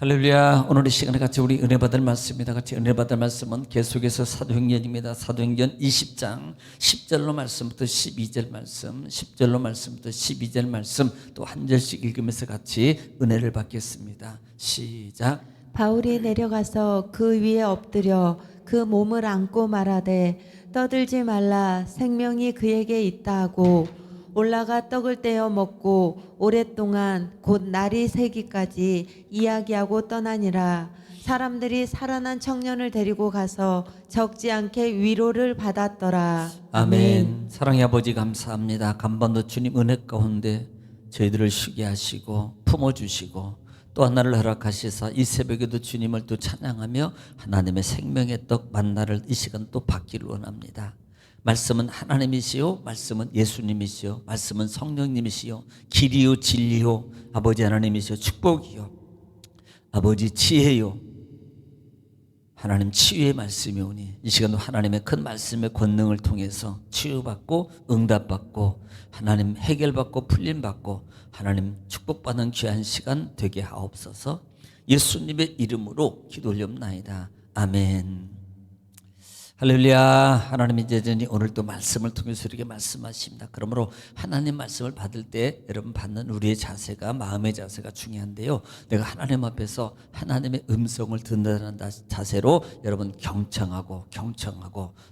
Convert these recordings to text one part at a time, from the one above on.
할렐루야. 오늘 이 시간에 같이 우리 은혜 받을 말씀입니다. 같이 은혜 받을 말씀은 계속해서 사도행전입니다. 사도행전 20장 10절로 말씀부터 12절 말씀, 10절로 말씀부터 12절 말씀 또 한 절씩 읽으면서 같이 은혜를 받겠습니다. 시작. 바울이 내려가서 그 위에 엎드려 그 몸을 안고 말하되 떠들지 말라, 생명이 그에게 있다 하고 올라가 떡을 떼어 먹고 오랫동안 곧 날이 새기까지 이야기하고 떠나니라. 사람들이 살아난 청년을 데리고 가서 적지 않게 위로를 받았더라. 아멘. 사랑의 아버지 감사합니다. 간번도 주님 은혜 가운데 저희들을 쉬게 하시고 품어주시고 또 하나를 허락하시사 이 새벽에도 주님을 또 찬양하며 하나님의 생명의 떡 만나를 이 시간 또 받기를 원합니다. 말씀은 하나님이시요, 말씀은 예수님이시요, 말씀은 성령님이시요, 길이요 진리요, 아버지 하나님이시요, 축복이요, 아버지 지혜요, 하나님 치유의 말씀이 오니 이 시간도 하나님의 큰 말씀의 권능을 통해서 치유받고 응답받고 하나님 해결받고 풀림받고 하나님 축복받는 귀한 시간 되게 하옵소서. 예수님의 이름으로 기도 올려옵나이다. 아멘. 할렐루야. 하나님 이제전이 오늘 또 말씀을 통해서 우리에게 말씀하십니다. 그러므로 하나님 말씀을 받을 때 여러분 받는 우리의 자세가 마음의 자세가 중요한데요. 내가 하나님 앞에서 하나님의 음성을 듣는다는 자세로 여러분 경청하고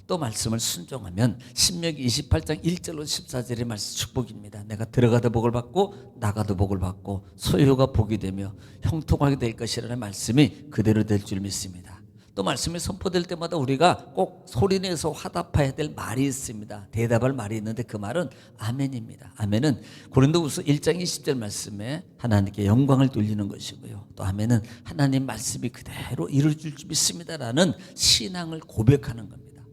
또 말씀을 순종하면 신명기 28장 1절로 14절의 말씀 축복입니다. 내가 들어가도 복을 받고 나가도 복을 받고 소유가 복이 되며 형통하게 될 것이라는 말씀이 그대로 될 줄 믿습니다. 또 말씀이 선포될 때마다 우리가 꼭 소리내서 화답해야 될 말이 있습니다. 대답할 말이 있는데 그 말은 아멘입니다. 아멘은 고린도후서 1장 20절 말씀에 하나님께 영광을 돌리는 것이고요. 또 아멘은 하나님 말씀이 그대로 이루어질 줄 믿습니다라는 신앙을 고백하는 겁니다.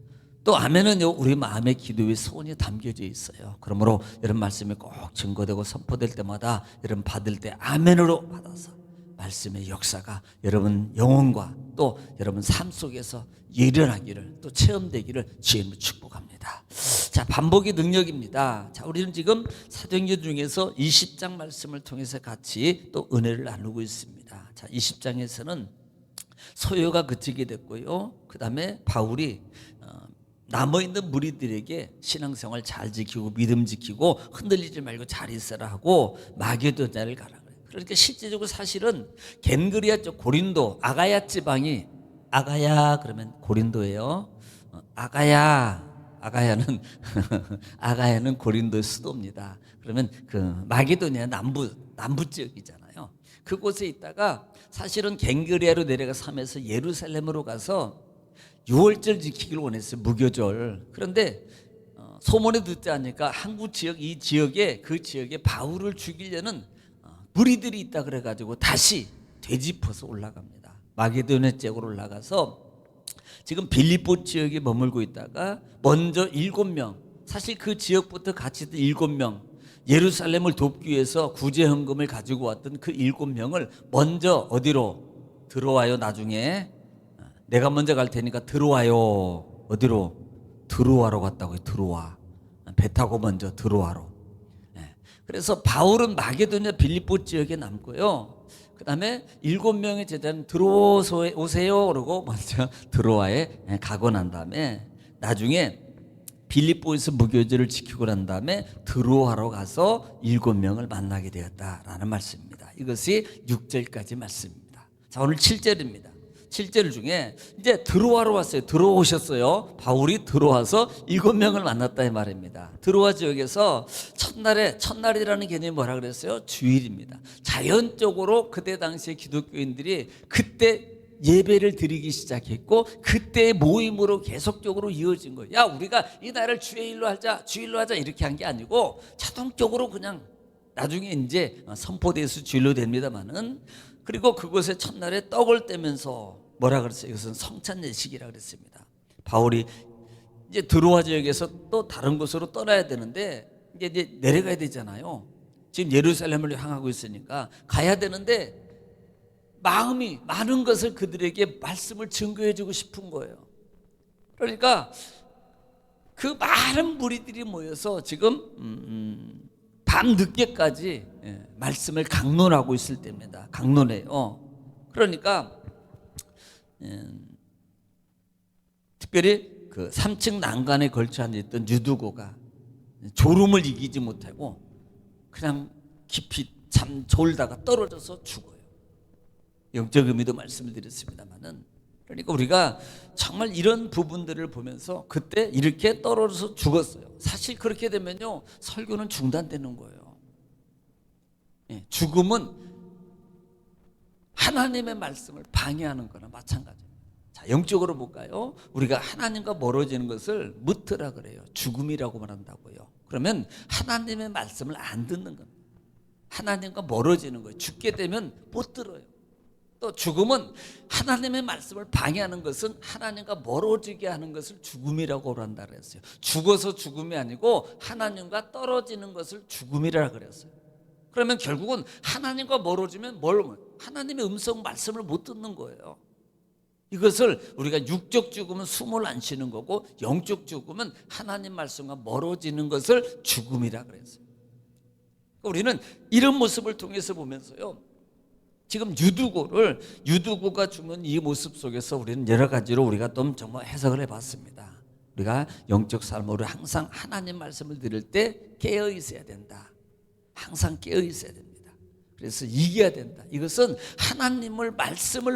또 아멘은요, 우리 마음의 기도의 소원이 담겨져 있어요. 그러므로 이런 말씀이 꼭 증거되고 선포될 때마다 여러분 받을 때 아멘으로 받아서 말씀의 역사가 여러분 영혼과 또 여러분 삶 속에서 일어나기를 또 체험되기를 주님을 축복합니다. 자, 반복의 능력입니다. 자, 우리는 지금 사도행전 중에서 20장 말씀을 통해서 같이 또 은혜를 나누고 있습니다. 자, 20장에서는 소요가 그치게 됐고요. 그 다음에 바울이 남아있는 무리들에게 신앙생활 잘 지키고 믿음 지키고 흔들리지 말고 잘 있어라 하고 마게도냐를 가라. 그러니까 실제적으로 사실은 겐그리아 쪽 고린도 아가야 지방이 아가야 그러면 고린도예요. 아가야는 아가야는 고린도의 수도입니다. 그러면 그 마게도니아 남부 지역이잖아요. 그곳에 있다가 사실은 겐그리아로 내려가 삼에서 예루살렘으로 가서 유월절 지키기를 원했어요. 무교절. 그런데 소문에 듣지 않으니까 한국 지역 이 지역에 그 지역에 바울을 죽이려는 무리들이 있다 그래가지고 다시 되짚어서 올라갑니다. 마게도냐 지역으로 올라가서 지금 빌립보 지역에 머물고 있다가 먼저 7명, 사실 그 지역부터 같이 있던 7명, 예루살렘을 돕기 위해서 구제헌금을 가지고 왔던 그 7명을 먼저 어디로 들어와요. 나중에 내가 먼저 갈 테니까 들어와요. 어디로? 들어와로 갔다고요. 들어와. 배 타고 먼저 들어와로. 그래서 바울은 마게도냐 빌립보 지역에 남고요. 그 다음에 7명의 제자는 들어오세요 그러고 먼저 들어와에 가고 난 다음에 나중에 빌립보에서 무교절을 지키고 난 다음에 들어와로 가서 7명을 만나게 되었다라는 말씀입니다. 이것이 6절까지 말씀입니다. 자, 오늘 7절입니다. 7절 중에 이제 들어와로 왔어요. 들어오셨어요. 바울이 들어와서 7명을 만났다 이 말입니다. 들어와 지역에서 첫날이라는 개념이 뭐라 그랬어요? 주일입니다. 자연적으로 그때 당시에 기독교인들이 그때 예배를 드리기 시작했고 그때의 모임으로 계속적으로 이어진 거예요. 야, 우리가 이 날을 주일로 하자 이렇게 한 게 아니고 자동적으로 그냥 나중에 이제 선포돼서 주일로 됩니다만은, 그리고 그곳에 첫날에 떡을 떼면서 뭐라 그랬어요? 이것은 성찬 예식이라 그랬습니다. 바울이 이제 들어와 지역에서 또 다른 곳으로 떠나야 되는데 이제 내려가야 되잖아요. 지금 예루살렘을 향하고 있으니까 가야 되는데 마음이 많은 것을 그들에게 말씀을 증거해 주고 싶은 거예요. 그러니까 그 많은 무리들이 모여서 지금 밤 늦게까지 말씀을 강론하고 있을 때입니다. 강론해요. 그러니까 특별히 그 3층 난간에 걸쳐 앉아있던 유두고가 졸음을 이기지 못하고 그냥 깊이 잠 졸다가 떨어져서 죽어요. 영적 의미도 말씀을 드렸습니다만은, 그러니까 우리가 정말 이런 부분들을 보면서 그때 이렇게 떨어져서 죽었어요. 사실 그렇게 되면요, 설교는 중단되는 거예요. 죽음은 하나님의 말씀을 방해하는 거나 마찬가지예요. 자, 영적으로 볼까요? 우리가 하나님과 멀어지는 것을 무트라 그래요. 죽음이라고 말한다고요. 그러면 하나님의 말씀을 안 듣는 겁니다. 하나님과 멀어지는 거예요. 죽게 되면 못 들어요. 또 죽음은 하나님의 말씀을 방해하는 것은 하나님과 멀어지게 하는 것을 죽음이라고 한다 그랬어요. 죽어서 죽음이 아니고 하나님과 떨어지는 것을 죽음이라 그랬어요. 그러면 결국은 하나님과 멀어지면 하나님의 음성 말씀을 못 듣는 거예요. 이것을 우리가 육적 죽음은 숨을 안 쉬는 거고, 영적 죽음은 하나님 말씀과 멀어지는 것을 죽음이라 그랬어요. 우리는 이런 모습을 통해서 보면서요, 지금 유두고가 죽는 이 모습 속에서 우리는 여러 가지로 우리가 좀 정말 해석을 해봤습니다. 우리가 영적 삶으로 항상 하나님 말씀을 들을 때 깨어 있어야 된다. 항상 깨어 있어야 됩니다. 그래서 이겨야 된다. 이것은 하나님을 말씀을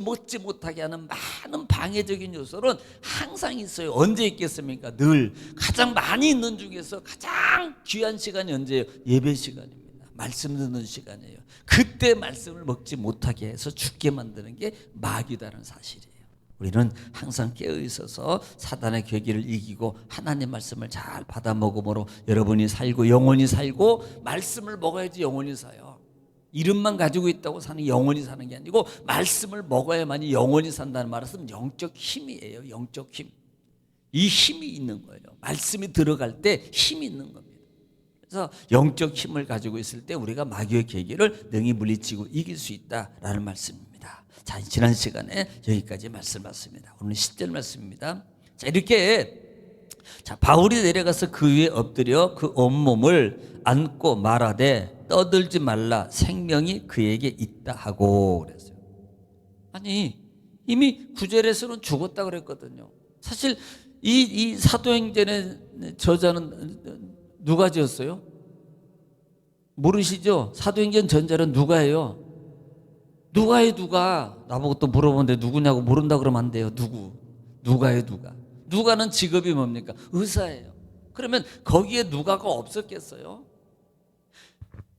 먹지 못하게 하는 많은 방해적인 요소는 항상 있어요. 언제 있겠습니까? 늘. 가장 많이 있는 중에서 가장 귀한 시간이 언제예요? 예배 시간입니다. 말씀 듣는 시간이에요. 그때 말씀을 먹지 못하게 해서 죽게 만드는 게 마귀다라는 사실이에요. 우리는 항상 깨어 있어서 사단의 괴기를 이기고 하나님 말씀을 잘 받아 먹음으로 여러분이 살고 영원히 살고, 말씀을 먹어야지 영원히 사요. 이름만 가지고 있다고 사는 영원히 사는 게 아니고 말씀을 먹어야만이 영원히 산다는 말은 영적 힘이에요. 영적 힘. 이 힘이 있는 거예요. 말씀이 들어갈 때 힘이 있는 겁니다. 그래서 영적 힘을 가지고 있을 때 우리가 마귀의 계기를 능히 물리치고 이길 수 있다라는 말씀입니다. 자, 지난 시간에 여기까지 말씀 봤습니다. 오늘 10절 말씀입니다. 자, 이렇게 바울이 내려가서 그 위에 엎드려 그 온몸을 안고 말하되 떠들지 말라, 생명이 그에게 있다 하고 그랬어요. 아니, 이미 9절에서는 죽었다 그랬거든요. 사실 이 사도행전의 저자는 누가 지었어요? 모르시죠? 사도행전 전자는 누가 해요? 누가 나보고 또 물어보는데 누구냐고 모른다 그러면 안 돼요. 누가요? 누가는 직업이 뭡니까? 의사예요. 그러면 거기에 누가가 없었겠어요?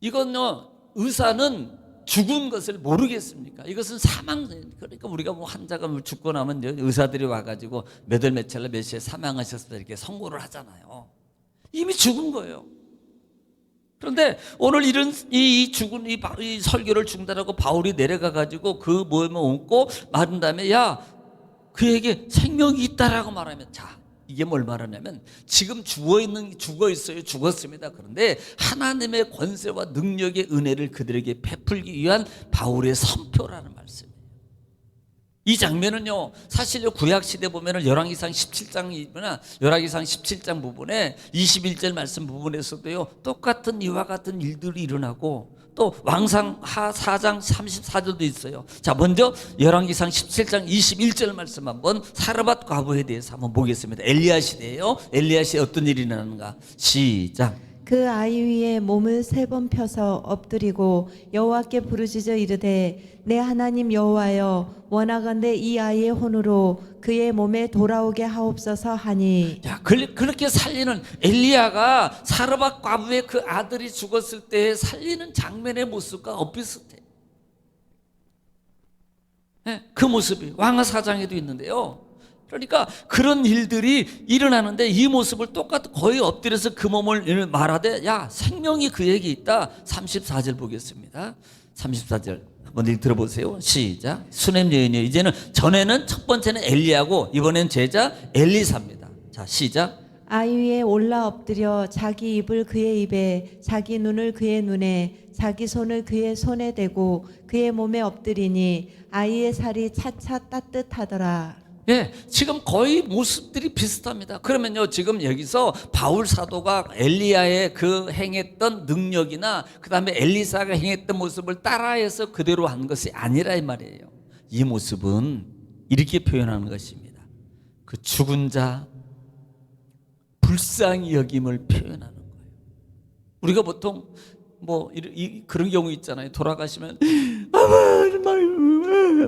이건요, 의사는 죽은 것을 모르겠습니까? 이것은 사망. 그러니까 우리가 뭐 환자가 죽고 나면 의사들이 와가지고 몇 월 며칠날 몇 시에 사망하셨다 이렇게 선고를 하잖아요. 이미 죽은 거예요. 그런데 오늘 이런 이 죽은 이 설교를 중단하고 바울이 내려가가지고 그 모임을 옮고 말한 다음에, 야, 그에게 생명이 있다라고 말하면, 자, 이게 뭘 말하냐면 지금 죽어 있어요. 죽었습니다. 그런데 하나님의 권세와 능력의 은혜를 그들에게 베풀기 위한 바울의 선포라는 말씀이에요. 이 장면은요, 사실 구약 시대 보면은 열왕기상 17장이나 열왕기상 17장 부분에 21절 말씀 부분에서도요, 똑같은 이와 같은 일들이 일어나고, 또 왕상하 4장 34절도 있어요. 자, 먼저 열왕기상 17장 21절 말씀 한번 사르밧 과부에 대해서 한번 보겠습니다. 엘리야 시대예요. 엘리야 시대에 어떤 일이 일어나는가? 시작. 그 아이 위에 몸을 3번 펴서 엎드리고 여호와께 부르짖어 이르되 내 하나님 여호와여, 원하건대 이 아이의 혼으로 그의 몸에 돌아오게 하옵소서 하니. 자, 그렇게 살리는 엘리야가 사르밧 과부의 그 아들이 죽었을 때 살리는 장면의 모습과 엇비슷해. 네, 그 모습이 왕하 사장에도 있는데요. 그러니까 그런 일들이 일어나는데 이 모습을 똑같이 거의 엎드려서 그 몸을 말하되, 야, 생명이 그에게 있다. 34절 보겠습니다. 34절 한번 들어보세요. 시작. 수넴 여인이요. 이제는 전에는 첫 번째는 엘리야고 이번엔 제자 엘리사입니다. 자, 시작. 아이 위에 올라 엎드려 자기 입을 그의 입에, 자기 눈을 그의 눈에, 자기 손을 그의 손에 대고 그의 몸에 엎드리니 아이의 살이 차차 따뜻하더라. 예, 지금 거의 모습들이 비슷합니다. 그러면요, 지금 여기서 바울 사도가 엘리야의 그 행했던 능력이나 그 다음에 엘리사가 행했던 모습을 따라해서 그대로 한 것이 아니라 이 말이에요. 이 모습은 이렇게 표현하는 것입니다. 그 죽은 자 불쌍히 여김을 표현하는 거예요. 우리가 보통 뭐 그런 경우 있잖아요. 돌아가시면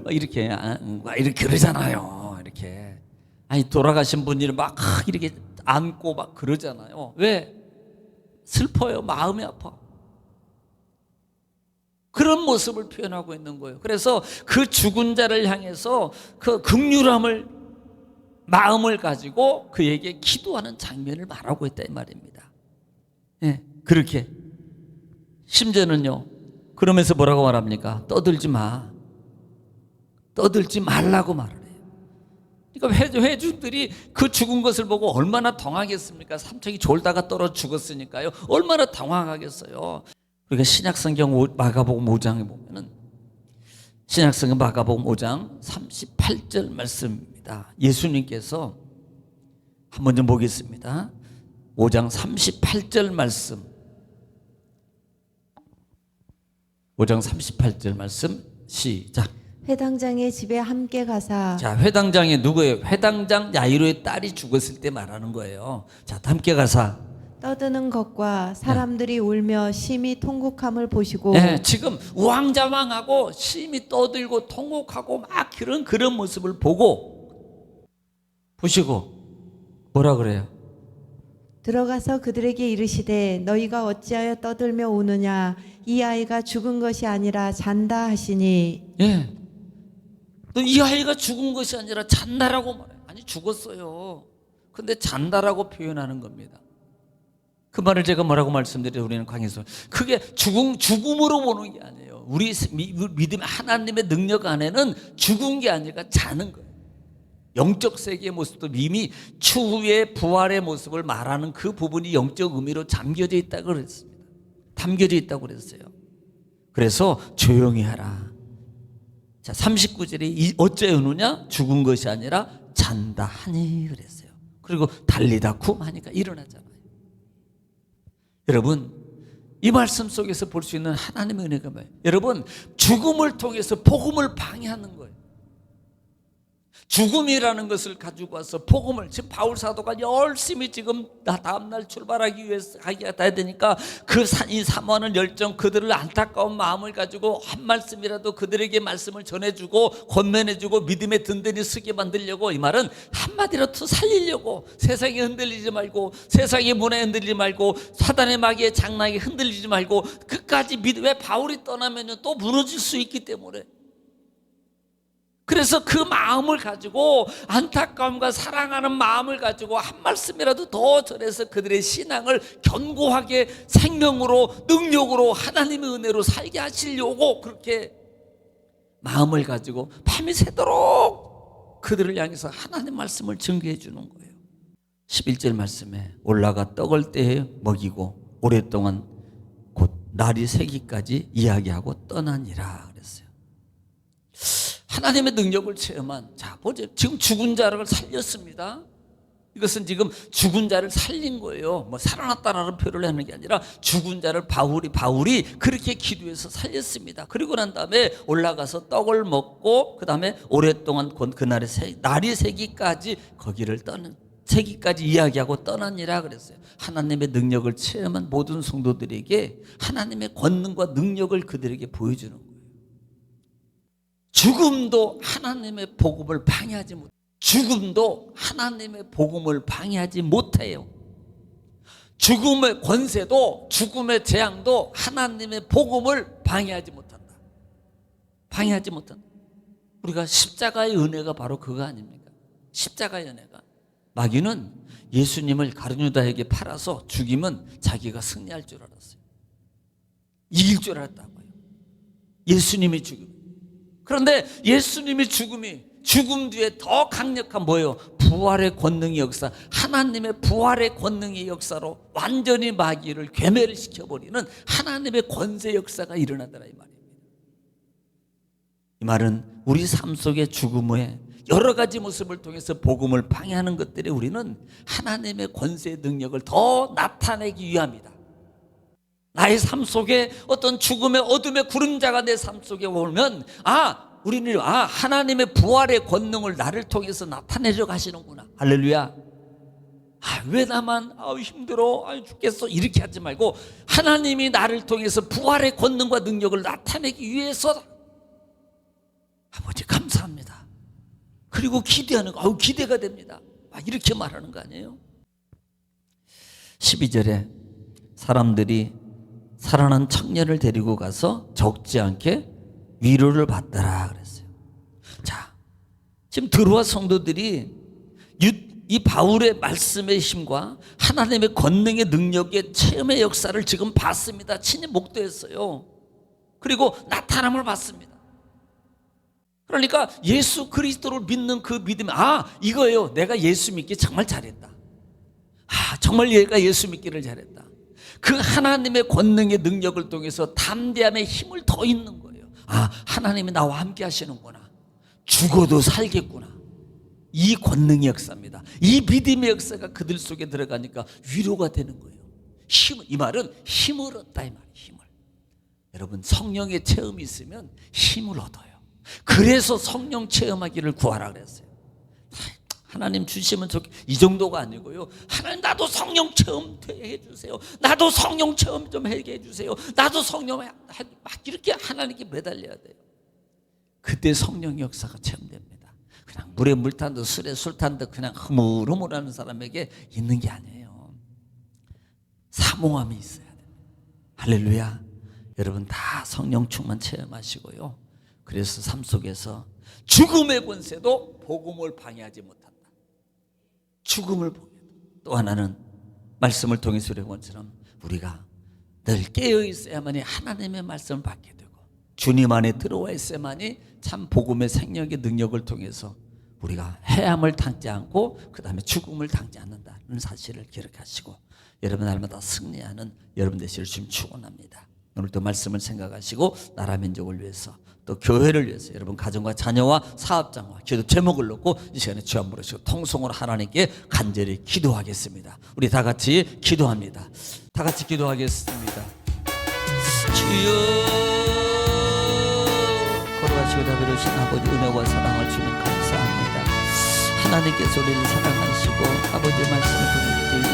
막 이렇게 그러잖아요. 이렇게 아니 돌아가신 분이 막 이렇게 안고 막 그러잖아요. 왜? 슬퍼요. 마음이 아파. 그런 모습을 표현하고 있는 거예요. 그래서 그 죽은 자를 향해서 그 긍휼함을 마음을 가지고 그에게 기도하는 장면을 말하고 있다 이 말입니다. 예, 그렇게 심지어는요. 그러면서 뭐라고 말합니까? 떠들지 마. 떠들지 말라고 말을 해요. 그러니까 회중들이 그 죽은 것을 보고 얼마나 당황했습니까? 삼척이 졸다가 떨어 죽었으니까요. 얼마나 당황하겠어요. 우리가 신약성경 마가복음 5장에 보면은 신약성경 마가복음 5장 38절 말씀입니다. 예수님께서 한번 좀 보겠습니다. 5장 38절 말씀. 5장 38절 말씀 시작. 회당장의 집에 함께 가사. 자, 회당장이 누구예요? 회당장 야이로의 딸이 죽었을 때 말하는 거예요. 자, 함께 가사. 떠드는 것과 사람들이 울며 심히 통곡함을 보시고. 네, 지금 우왕좌왕하고 심히 떠들고 통곡하고 막 그런 모습을 보시고 뭐라 그래요? 들어가서 그들에게 이르시되 너희가 어찌하여 떠들며 우느냐 이 아이가 죽은 것이 아니라 잔다 하시니. 예. 이 아이가 죽은 것이 아니라 잔다라고 말해. 아니 죽었어요. 근데 잔다라고 표현하는 겁니다. 그 말을 제가 뭐라고 말씀드려요? 우리는 강의에서 그게 죽음으로 보는 게 아니에요. 우리 믿음 하나님의 능력 안에는 죽은 게 아니라 자는 거예요. 영적 세계의 모습도 이미 추후의 부활의 모습을 말하는 그 부분이 영적 의미로 잠겨져 있다고 그랬습니다. 담겨져 있다고 그랬어요. 그래서 조용히 하라. 자, 39절에 어째우느냐? 죽은 것이 아니라 잔다 하니 그랬어요. 그리고 달리다 쿰하니까 일어나잖아요. 여러분, 이 말씀 속에서 볼 수 있는 하나님의 은혜가 뭐예요? 여러분, 죽음을 통해서 복음을 방해하는 거예요. 죽음이라는 것을 가지고 와서 복음을, 지금 바울 사도가 열심히 지금 다음날 출발하기 위해서 가야 되니까 이 사모하는 열정, 그들을 안타까운 마음을 가지고 한 말씀이라도 그들에게 말씀을 전해주고 권면해주고 믿음의 든든히 서게 만들려고, 이 말은 한마디라도 살리려고, 세상에 흔들리지 말고, 세상의 문화에 흔들리지 말고, 사단의 마귀의 장난에 흔들리지 말고 끝까지 왜 바울이 떠나면 또 무너질 수 있기 때문에. 그래서 그 마음을 가지고, 안타까움과 사랑하는 마음을 가지고 한 말씀이라도 더 전해서 그들의 신앙을 견고하게 생명으로, 능력으로, 하나님의 은혜로 살게 하시려고 그렇게 마음을 가지고 밤이 새도록 그들을 향해서 하나님 말씀을 증거해 주는 거예요. 11절 말씀에 올라가 떡을 떼어 먹이고 오랫동안 곧 날이 새기까지 이야기하고 떠나니라 그랬어요. 하나님의 능력을 체험한, 자 보세요. 지금 죽은 자를 살렸습니다. 이것은 지금 죽은 자를 살린 거예요. 뭐 살아났다라는 표현을 하는 게 아니라 죽은 자를 바울이 그렇게 기도해서 살렸습니다. 그리고 난 다음에 올라가서 떡을 먹고 그 다음에 오랫동안 그날의 날이 새기까지 거기를 새기까지 이야기하고 떠나니라 그랬어요. 하나님의 능력을 체험한 모든 성도들에게 하나님의 권능과 능력을 그들에게 보여주는 거예요. 죽음도 하나님의 복음을 방해하지 못해요. 죽음도 하나님의 복음을 방해하지 못해요. 죽음의 권세도, 죽음의 재앙도 하나님의 복음을 방해하지 못한다. 방해하지 못한다. 우리가 십자가의 은혜가 바로 그거 아닙니까? 십자가의 은혜가. 마귀는 예수님을 가룟유다에게 팔아서 죽이면 자기가 승리할 줄 알았어요. 이길 줄 알았다고요. 예수님이 죽음. 그런데 예수님이 죽음 뒤에 더 강력한 뭐예요? 부활의 권능의 역사, 하나님의 부활의 권능의 역사로 완전히 마귀를 괴멸을 시켜버리는 하나님의 권세 역사가 일어나더라 이 말입니다. 이 말은 우리 삶 속의 죽음에 여러 가지 모습을 통해서 복음을 방해하는 것들이 우리는 하나님의 권세의 능력을 더 나타내기 위함이다. 나의 삶 속에 어떤 죽음의 어둠의 구름자가 내 삶 속에 오면 우리는 하나님의 부활의 권능을 나를 통해서 나타내려 가시는구나. 할렐루야. 왜 나만 힘들어 죽겠어 이렇게 하지 말고 하나님이 나를 통해서 부활의 권능과 능력을 나타내기 위해서 아버지 감사합니다. 그리고 기대하는 거 기대가 됩니다. 이렇게 말하는 거 아니에요? 12절에 사람들이 살아난 청년을 데리고 가서 적지 않게 위로를 받더라 그랬어요. 자, 지금 들어와 성도들이 이 바울의 말씀의 힘과 하나님의 권능의 능력의 체험의 역사를 지금 봤습니다. 친히 목도했어요. 그리고 나타남을 봤습니다. 그러니까 예수 그리스도를 믿는 그 믿음이 이거예요. 내가 예수 믿기 정말 잘했다. 정말 얘가 예수 믿기를 잘했다. 그 하나님의 권능의 능력을 통해서 담대함의 힘을 더 있는 거예요. 하나님이 나와 함께 하시는구나. 죽어도 살겠구나. 이 권능의 역사입니다. 이 믿음의 역사가 그들 속에 들어가니까 위로가 되는 거예요. 이 말은 힘을 얻다 이 말이에요. 힘을. 여러분 성령의 체험이 있으면 힘을 얻어요. 그래서 성령 체험하기를 구하라 그랬어요. 하나님 주시면 이 정도가 아니고요. 하나님 나도 성령 체험 해주세요. 나도 성령 체험 좀 하게 해주세요. 나도 성령 막 이렇게 하나님께 매달려야 돼요. 그때 성령 역사가 체험됩니다. 그냥 물에 물 탄 듯 술에 술 탄 듯 그냥 흐물흐물하는 사람에게 있는 게 아니에요. 사모함이 있어야 돼요. 할렐루야. 여러분 다 성령 충만 체험하시고요. 그래서 삶 속에서 죽음의 권세도 복음을 방해하지 못한다. 죽음을 보게. 또 하나는 말씀을 통해 수련한 것처럼 우리가 늘 깨어 있어야만이 하나님의 말씀을 받게 되고 주님 안에 들어와 있어야만이 참 복음의 생명의 능력을 통해서 우리가 해함을 당지 않고 그 다음에 죽음을 당지 않는다는 사실을 기억하시고 여러분 날마다 승리하는 여러분 되시기를 주님 축원합니다. 오늘도 말씀을 생각하시고 나라 민족을 위해서 또 교회를 위해서 여러분 가정과 자녀와 사업장과 기도 제목을 놓고 이 시간에 주 안 부르시고 통성으로 하나님께 간절히 기도하겠습니다. 우리 다 같이 기도합니다. 다 같이 기도하겠습니다. 주여 걸어가시고 다베르신 아버지 은혜와 사랑을 주님 감사합니다. 하나님께서 우리를 사랑하시고 아버지의 말씀을 통해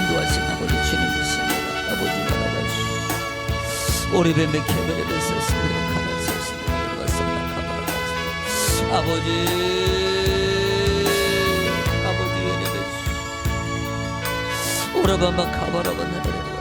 인도하신 아버지 주님 믿습니다. 아버지 바라봐주시오. 오리베메 케베레베 세스베레 카메세스베레 가슴나 카바라바스 아버지 베레베 오라바마 카바라바네베레